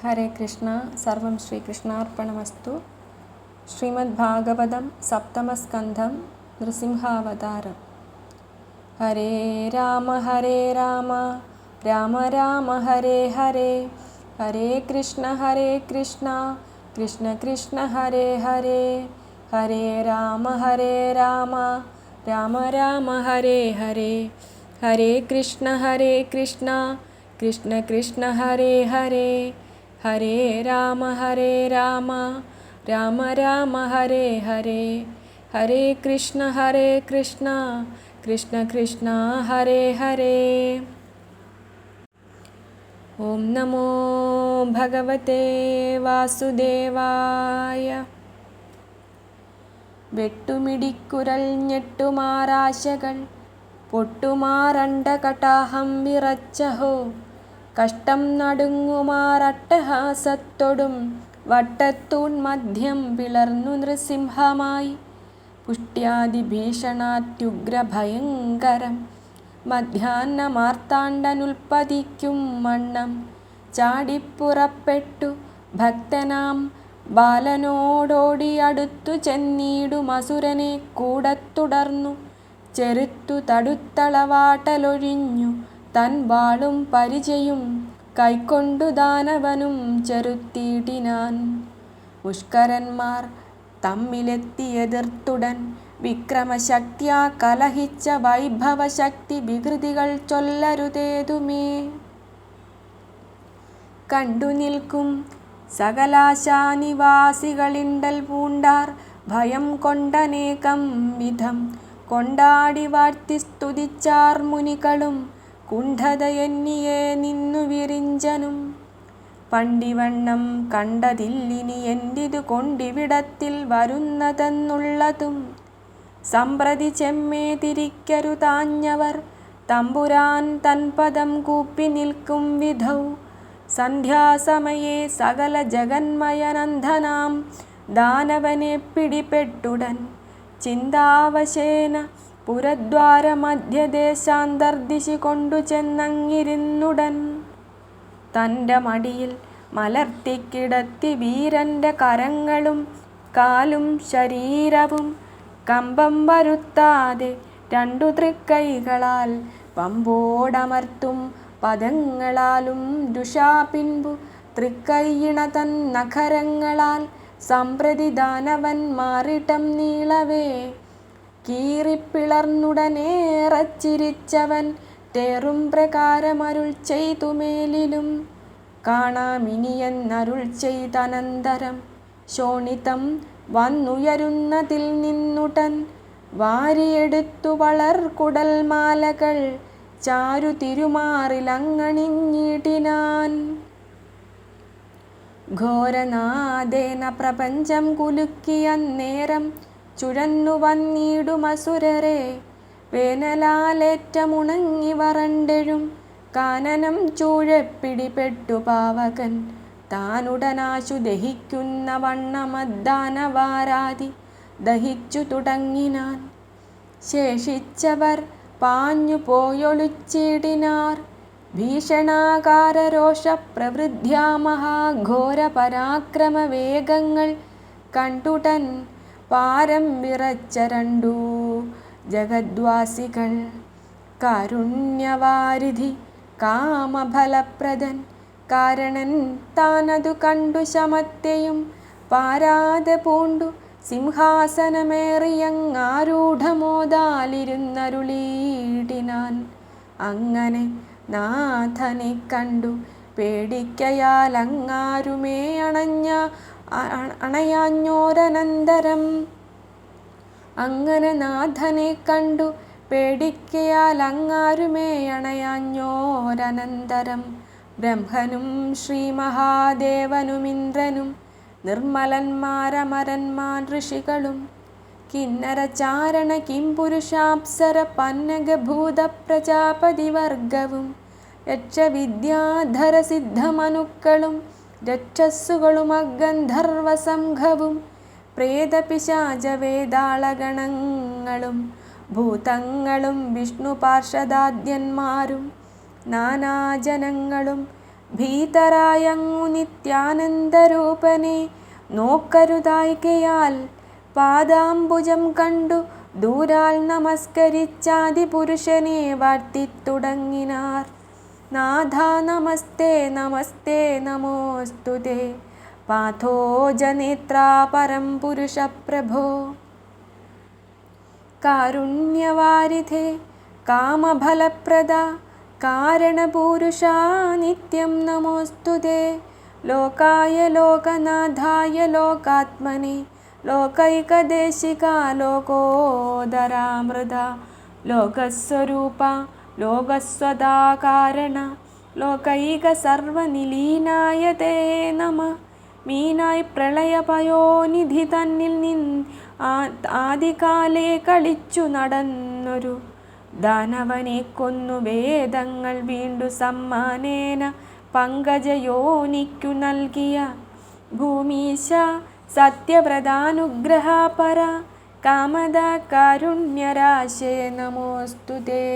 ഹരേ കൃഷ്ണ. സർവം ശ്രീകൃഷ്ണാർപ്പണമസ്തു. ശ്രീമദ്ഭാഗവതം സപ്തമസ്കന്ധം നൃസിംഹാവതാരം. ഹരേ രാമ രാമ രാമ ഹരേ ഹരേ, ഹരേ കൃഷ്ണ കൃഷ്ണ കൃഷ്ണ ഹരേ ഹരേ, ഹരേ രാമ രാമ രാമ ഹരേ ഹരേ, ഹരേ കൃഷ്ണ കൃഷ്ണ കൃഷ്ണ ഹരേ ഹരേ, ഹരേ രാമ രാമ രാമ ഹരേ ഹരേ, ഹരേ കൃഷ്ണ കൃഷ്ണ കൃഷ്ണ ഹരേ ഹരേ. ഓം നമോ ഭഗവതേ വാസുദേവായ. വെട്ടുമിടിക്കുരൽ ഞെട്ടുമാറാശകൾ പൊട്ടുമാറണ്ടകടാഹം വിറച്ചഹോ, കഷ്ടം നടുങ്ങുമാറട്ടഹാസത്തൊടും വട്ടത്തൂൺ മധ്യം പിളർന്നു നൃസിംഹമായി. പുഷ്ട്യാതിഭീഷണാത്യുഗ്രഭയങ്കരം മധ്യാഹ്നമാർത്താണ്ഡനുൽപ്പതിക്കും വണ്ണം ചാടിപ്പുറപ്പെട്ടു ഭക്തനാം ബാലനോടോടി അടുത്തു ചെന്നീടുമസുരനെ കൂടത്തുടർന്നു ചെറുത്തു തടുത്തളവാട്ടലൊഴിഞ്ഞു തൻ വാളും പരിചയും കൈക്കൊണ്ടു ദാനവനും ചെറുത്തിയിടിനാൻ. മുഷ്കരന്മാർ തമ്മിലെത്തിയെതിർത്തുടൻ വിക്രമശക്തിയാ കലഹിച്ച വൈഭവശക്തി വികൃതികൾ ചൊല്ലരുതേതുമേ. കണ്ടു നിൽക്കും സകലാശാനിവാസികളിണ്ടൽ പൂണ്ടാർ ഭയം കൊണ്ടനേകം വിധം കൊണ്ടാടി വാഴ്ത്തി സ്തുതിച്ചാർ മുനികളും കുണ്ഠതയെന്നിയെ നിന്നു വിരിഞ്ചനും. പണ്ടിവണ്ണം കണ്ടതില്ലിനി എന്തിതു കൊണ്ടിവിടത്തിൽ വരുന്നതെന്നുള്ളതും സമ്പ്രതി ചെമ്മേ തിരിക്കരുതാഞ്ഞവർ തമ്പുരാൻ തൻപദം കൂപ്പി നിൽക്കും വിധൗ. സന്ധ്യാസമയേ സകല ജഗന്മയനന്ദനാം ദാനവനെ പിടിപെട്ടുടൻ ചിന്താവശേന പുരദ്വാരമധ്യദേശാന്തർദിശി കൊണ്ടു ചെന്നങ്ങിരുന്നുടൻ. തൻ്റെ മടിയിൽ മലർത്തിക്കിടത്തി വീരൻ്റെ കരങ്ങളും കാലും ശരീരവും കമ്പം വരുത്താതെ രണ്ടു തൃക്കൈകളാൽ പമ്പോടമർത്തും പദങ്ങളാലും ദുഷാപിൻപു തൃക്കൈയിണ തൻ നഖരങ്ങളാൽ സമ്പ്രതി ദാനവൻ മാറിട്ടം നീളവേ കീറിപ്പിളർന്നുടനേറച്ചിരിച്ചവൻ തേറും പ്രകാരമരുൾ ചെയ്തു മേലിലും കാണാമിനിയെന്നരുൾ ചെയ്തനന്തരം ശോണിതം വന്നുയരുന്നതിൽ നിന്നുടൻ വാരിയെടുത്തു വളർകുടൽ മാലകൾ ചാരു തിരുമാറിലങ്ങണിഞ്ഞിടിനാൻ. ഘോരനാദേന പ്രപഞ്ചം കുലുക്കിയന്നേരം ചുഴന്നു വന്നിടുമസുരരെ വേനലാലേറ്റമുണങ്ങി വറണ്ടെഴും കാനനം ചൂഴപ്പിടിപ്പെട്ടു പാവകൻ താനുടനാശു ദഹിക്കുന്ന വണ്ണമദ്ദാനവാരാതി ദഹിച്ചു തുടങ്ങിനാൻ. ശേഷിച്ചവർ പാഞ്ഞു പോയൊളിച്ചിടിനാർ ഭീഷണാകാരരോഷ പ്രവൃദ്ധ്യാ മഹാഘോര പരാക്രമവേഗങ്ങൾ കണ്ടുടൻ പാരം വിറച്ച രണ്ടു ജഗദ്വാസികൾ. കാരുണ്യവാരിധി കാമഫലപ്രദൻ കാരണൻ താനതു കണ്ടു ശമത്തെയും പാരാതെ പൂണ്ടു സിംഹാസനമേറിയങ്ങാരൂഢമോദാലിരുന്നരുളീടിനാൻ. അങ്ങനെ നാഥനെ കണ്ടു പേടിക്കയാൽ അങ്ങാരുമേ അണയാഞ്ഞോരനന്തരം. അങ്ങനെ നാഥനെ കണ്ടു പേടിക്കയാൽ അങ്ങാരുമേ അണയാഞ്ഞോരനന്തരം ബ്രഹ്മനും ശ്രീ മഹാദേവനുമിന്ദ്രനും നിർമ്മലന്മാരമരന്മാർ ഋഷികളും കിന്നരചാരണ കിംപുരുഷാപ്സര പന്നഗഭൂത പ്രജാപതിവർഗവും യക്ഷവിദ്യാധര സിദ്ധമനുക്കളും രക്ഷസ്സുകളും അഗന്ധർവസംഘവും പ്രേതപിശാചവേതാളഗണങ്ങളും ഭൂതങ്ങളും വിഷ്ണു പാർഷദാദ്യന്മാരും നാനാജനങ്ങളും ഭീതരായങ്ങു നിത്യാനന്ദരൂപനെ നോക്കരുതായികയാൽ പാദാംബുജം കണ്ടു ദൂരാൽ നമസ്കരിച്ചാദിപുരുഷനെ വാഴ്ത്തിത്തുടങ്ങിനാർ. നാഥ നമസ്തേ നമസ്തേ നമോസ്തുതേ പാഥോജനേത്രാ പരം പുരുഷ പ്രഭോ. കാരുണ്യവാരിധേ കാമഫലപ്രദ കാരണപൂരുഷാ നിത്യം നമോസ്തുതേ. ലോകായ ലോകനാഥായ ലോകാത്മനെ ലോകൈകദേശികാ ലോകോദരാമൃത ലോകസ്വരൂപ ലോകസ്വദാകാരണ ലോകൈക സർവനിലീനായ തേ നമ. മീനായി പ്രളയപയോനിധി തന്നിൽ ആദികാലേ കളിച്ചു നടന്നൊരു ദാനവനെ കൊന്നു വേദങ്ങൾ വീണ്ടു സമ്മാനേന പങ്കജയോനിക്കു നൽകിയ ഭൂമീശ സത്യവ്രതാനുഗ്രഹപര കാമദ കാരുണ്യരാശേ നമോസ്തുതേ.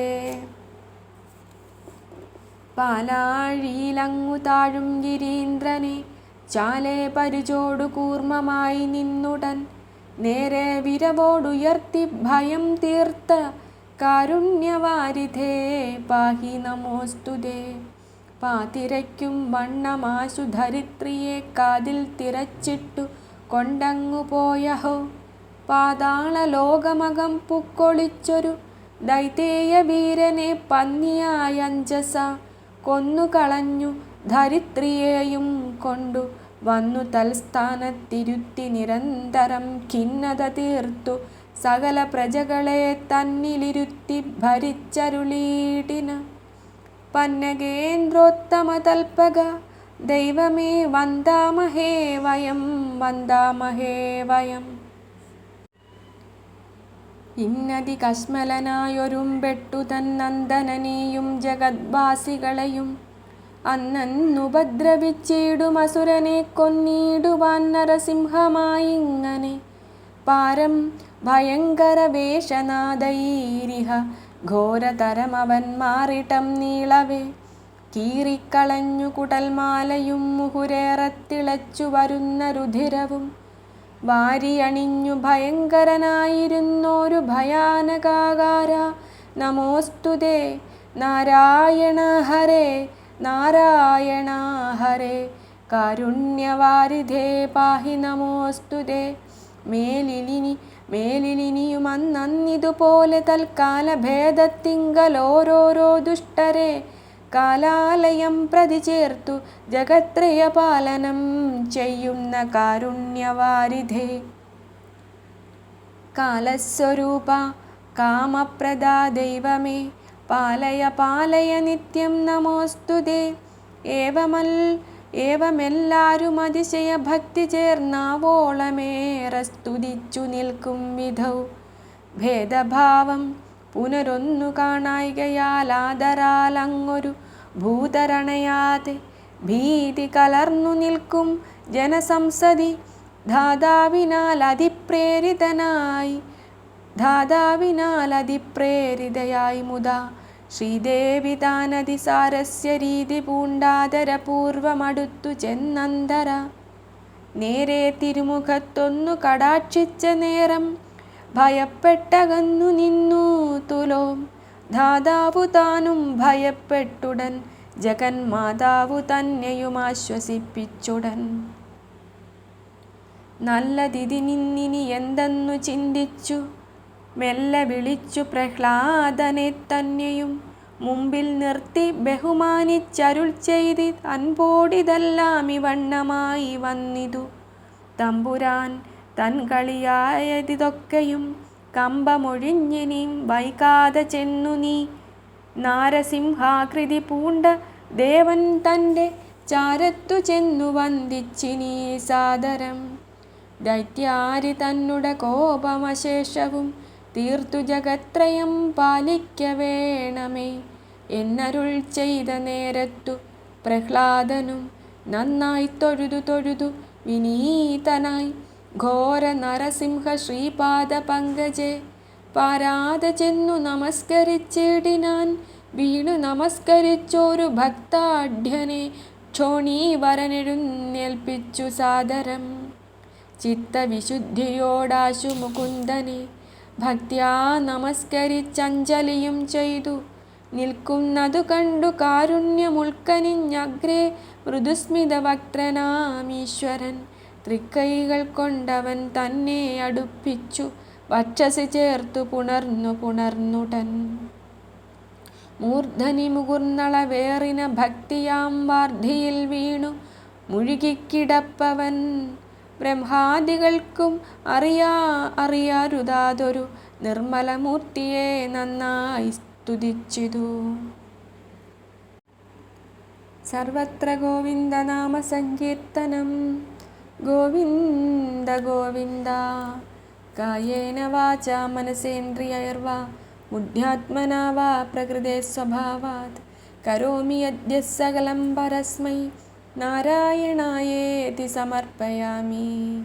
പാലാഴിയിലങ്ങു താഴും ഗിരീന്ദ്രനെ ചാലേ പരിചോടു കൂർമ്മമായി നിന്നുടൻ നേരെ വിരവോടുയർത്തി ഭയം തീർത്ത കാരുണ്യവാരിധേ പാഹി നമോസ്തുതേ. പാതിരയ്ക്കും വണ്ണമാശു ധരിത്രിയെ കാതിൽ തിരച്ചിട്ടു കൊണ്ടങ്ങു പോയഹോ. പാതാള ലോകമകം പുക്കൊളിച്ചൊരു ദൈതേയ വീരനെ പന്നിയായഞ്ജസ കൊന്നുകളഞ്ഞു ധരിത്രിയെയും കൊണ്ടു വന്നു തൽസ്ഥാനത്തിരുത്തി നിരന്തരം ഖിന്നത തീർത്തു സകല പ്രജകളെ തന്നിലിരുത്തി ഭരിച്ചരുളീടിന. പന്നഗേന്ദ്രോത്തമ തൽപക ദൈവമേ വന്ദാമഹേ വയം വന്ദാമഹേ വയം. ഇന്നതി കശ്മലനായൊരുമ്പെട്ടു തന്നന്ദനനെയും ജഗദ്വാസികളെയും അന്നുപദ്രവിച്ചിടുമസുരനെ കൊന്നിടുവാൻ നരസിംഹമായിങ്ങനെ പാരം ഭയങ്കര വേഷനാദൈരിഹ ഘോരതരമവൻ മാറിട്ടം നീളവേ കീറിക്കളഞ്ഞു കുടൽമാലയും മുഹുരേറത്തിളച്ചു വരുന്ന രുധിരവും വാരിയണിഞ്ഞു ഭയങ്കരനായിരുന്നോരു ഭയാനകാകാര നമോസ്തുതേ. നാരായണ ഹരേ നാരായണ ഹരേ കാരുണ്യവാരിധേ പാഹി നമോസ്തുതേ. മേലിനിയും അന്നിതുപോലെ തൽക്കാല ഭേദത്തിങ്കലോരോരോ ദുഷ്ടരെ കാലാലയം പ്രതി ചേർത്തു ജഗത്രയപാലനം ചെയ്യുന്ന കാരുണ്യവാരിധേ. കാലസ്വരൂപ കാമപ്രദാ ദൈവമേ പാലയ പാലയ നിത്യം നമോസ്തുതേ. ഏവമെല്ലാരും അതിശയ ഭക്തി ചേർന്നാവോളമേറെ സ്തുതിച്ചു നിൽക്കും വിധൗ ഭേദഭാവം പുനരൊന്നു കാണായികയാൽ ആദരാലങ്ങൊരു ഭൂതരണയാതെ ഭീതി കലർന്നു നിൽക്കും ജനസംസദി ധാതാവിനാൽ അതിപ്രേരിതയായി മുതാ ശ്രീദേവി താനതിസാരസ്യ രീതി പൂണ്ടാദരപൂർവമടുത്തു ചെന്നന്തര നേരെ തിരുമുഖത്തൊന്നു കടാക്ഷിച്ച നേരം ഭയപ്പെട്ടകന്നു നിന്നു തുലോം. ധാതാവു താനും ഭയപ്പെട്ടുടൻ ജഗന്മാതാവു തന്നെയും ആശ്വസിപ്പിച്ചുടൻ. നല്ലതിനിന്നിനി എന്തെന്നു ചിന്തിച്ചു മെല്ലെ വിളിച്ചു പ്രഹ്ലാദനെ തന്നെയും മുമ്പിൽ നിർത്തി ബഹുമാനിച്ചരുൾ ചെയ്തി അൻപോടിതെല്ലാം ഇവണ്ണമായി വന്നിതു. തമ്പുരാൻ തൻ കളിയായതിതൊക്കെയും കമ്പമൊഴിഞ്ഞിനിയും വൈകാതെ ചെന്നു നീ നാരസിംഹാകൃതി പൂണ്ട ദേവൻ തൻ്റെ ചാരത്തു ചെന്നു വന്ദിച്ചിനീ സാദരം. ദൈത്യാരി തന്നുടെ കോപമശേഷവും തീർത്തു ജഗത്രയം പാലിക്ക വേണമേ എന്നരുൾ ചെയ്ത നേരത്തു പ്രഹ്ലാദനും നന്നായി തൊഴുതു വിനീതനായി ഘോര നരസിംഹ ശ്രീപാദ പങ്കജെ പാരാതെ ചെന്നു നമസ്കരിച്ചിടിനാൻ. വീണു നമസ്കരിച്ചോരു ഭക്താഢ്യനെ ക്ഷോണീവരനെഴുന്നേൽപ്പിച്ചു സാദരം. ചിത്തവിശുദ്ധിയോടാശു മുകുന്ദനെ ഭക്ത്യാ നമസ്കരിച്ചഞ്ജലിയും ചെയ്തു നിൽക്കുന്നതു കണ്ടു കാരുണ്യമുൾക്കനിഞ്ഞഗ്രേ മൃദുസ്മിതവക്ത്രനാമീശ്വരൻ. തൃക്കൈകൾ കൊണ്ടവൻ തന്നെ അടുപ്പിച്ചു വക്ഷസി ചേർത്തു പുണർന്നുടൻ. മൂർധനി മുകുർന്നളവേറിന ഭക്തിയാം വാർധിയിൽ വീണു മുഴുകിക്കിടപ്പവൻ. ബ്രഹ്മാദികൾക്കും അറിയാരുതാതൊരു നിർമ്മലമൂർത്തിയെ നന്നായി സ്തുതിച്ചിതു. സർവത്ര ഗോവിന്ദനാമ സങ്കീർത്തനം. ഗോവിന്ദ ഗോവിന്ദ. കായേന വാചാ മനസേന്ദ്രിയൈർവാ ബുദ്ധ്യാത്മനാ വാ പ്രകൃതേ സ്വഭാവാത് കരോമി യദ്യത് സകലം പരസ്മൈ നാരായണായേതി സമർപ്പയാമി.